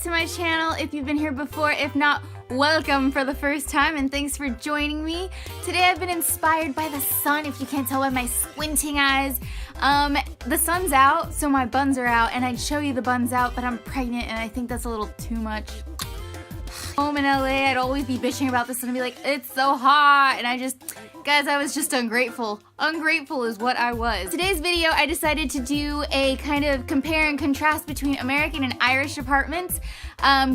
to my channel if you've been here before. If not, welcome for the first time and thanks for joining me. Today I've been inspired by the sun, if you can't tell by my squinting eyes. The sun's out, so my buns are out, and I'd show you the buns out, but I'm pregnant and I think that's a little too much. Home in LA, I'd always be bitching about this and I'd be like, it's so hot, and I was just ungrateful. Ungrateful is what I was. Today's video, I decided to do a kind of compare and contrast between American and Irish apartments.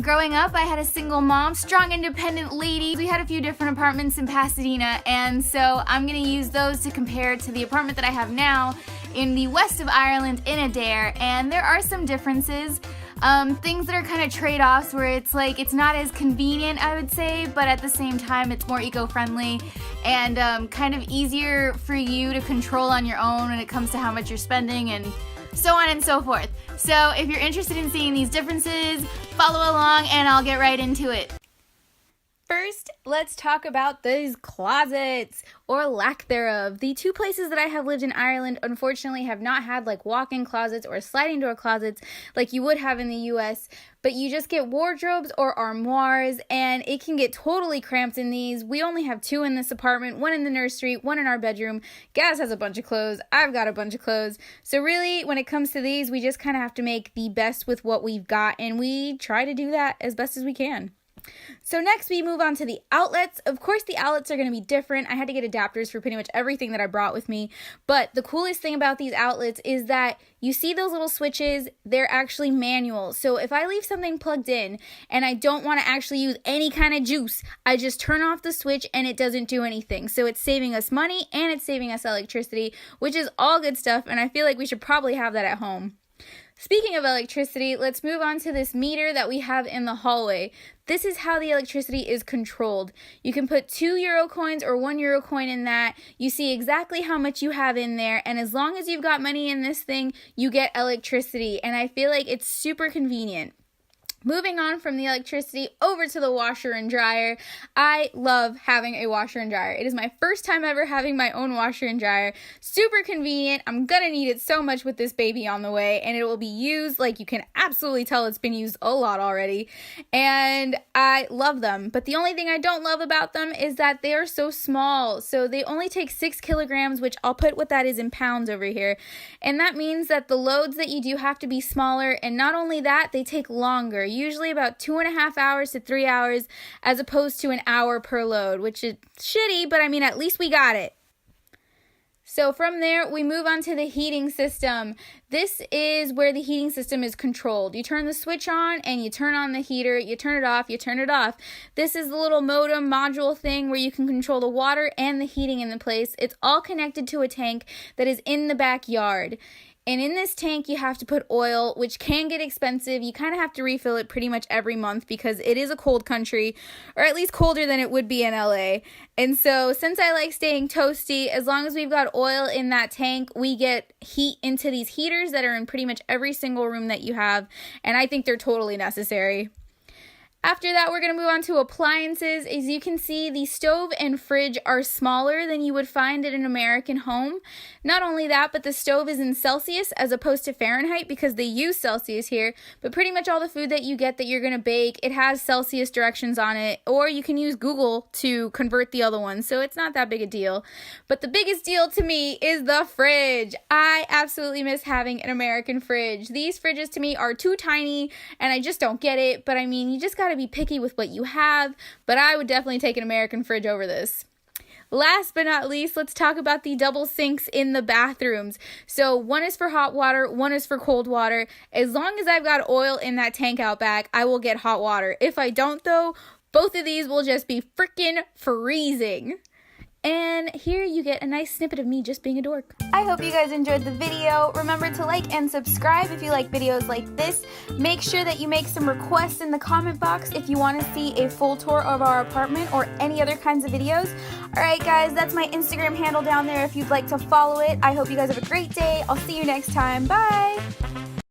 Growing up, I had a single mom, strong, independent lady. We had a few different apartments in Pasadena, and so I'm gonna use those to compare to the apartment that I have now in the west of Ireland in Adair, and there are some differences. Things that are kind of trade-offs where it's like it's not as convenient, I would say, but at the same time it's more eco-friendly and kind of easier for you to control on your own when it comes to how much you're spending and so on and so forth. So if you're interested in seeing these differences, follow along and I'll get right into it. First, let's talk about these closets, or lack thereof. The two places that I have lived in Ireland, unfortunately, have not had like walk-in closets or sliding door closets like you would have in the US, but you just get wardrobes or armoires, and it can get totally cramped in these. We only have two in this apartment, one in the nursery, one in our bedroom. Gaz has a bunch of clothes, I've got a bunch of clothes. So really, when it comes to these, we just kind of have to make the best with what we've got, and we try to do that as best as we can. So next we move on to the outlets. Of course the outlets are going to be different. I had to get adapters for pretty much everything that I brought with me, but the coolest thing about these outlets is that you see those little switches, they're actually manual. So if I leave something plugged in and I don't want to actually use any kind of juice, I just turn off the switch and it doesn't do anything. So it's saving us money and it's saving us electricity, which is all good stuff, and I feel like we should probably have that at home. Speaking of electricity, let's move on to this meter that we have in the hallway. This is how the electricity is controlled. You can put 2 euro coins or 1 euro coin in that. You see exactly how much you have in there, and as long as you've got money in this thing, you get electricity, and I feel like it's super convenient. Moving on from the electricity over to the washer and dryer. I love having a washer and dryer. It is my first time ever having my own washer and dryer. Super convenient. I'm gonna need it so much with this baby on the way, and it will be used, like you can absolutely tell it's been used a lot already, and I love them. But the only thing I don't love about them is that they are so small. So they only take 6 kilograms, which I'll put what that is in pounds over here, and that means that the loads that you do have to be smaller, and not only that, they take longer. Usually about 2.5 hours to 3 hours, as opposed to an hour per load, which is shitty, but I mean, at least we got it. So from there, we move on to the heating system. This is where the heating system is controlled. You turn the switch on and you turn on the heater, you turn it off, you turn it off. This is the little modem module thing where you can control the water and the heating in the place. It's all connected to a tank that is in the backyard. And in this tank, you have to put oil, which can get expensive. You kind of have to refill it pretty much every month because it is a cold country, or at least colder than it would be in LA. And so since I like staying toasty, as long as we've got oil in that tank, we get heat into these heaters that are in pretty much every single room that you have. And I think they're totally necessary. After that, we're going to move on to appliances. As you can see, the stove and fridge are smaller than you would find in an American home. Not only that, but the stove is in Celsius as opposed to Fahrenheit because they use Celsius here. But pretty much all the food that you get that you're going to bake, it has Celsius directions on it. Or you can use Google to convert the other one, so it's not that big a deal. But the biggest deal to me is the fridge. I absolutely miss having an American fridge. These fridges to me are too tiny, and I just don't get it. But I mean, you just got to be picky with what you have, but I would definitely take an American fridge over this. Last but not least, let's talk about the double sinks in the bathrooms. So one is for hot water, one is for cold water. As long as I've got oil in that tank out back, I will get hot water. If I don't though, both of these will just be freaking freezing. And here you get a nice snippet of me just being a dork. I hope you guys enjoyed the video. Remember to like and subscribe if you like videos like this. Make sure that you make some requests in the comment box if you want to see a full tour of our apartment or any other kinds of videos. Alright guys, that's my Instagram handle down there if you'd like to follow it. I hope you guys have a great day. I'll see you next time. Bye!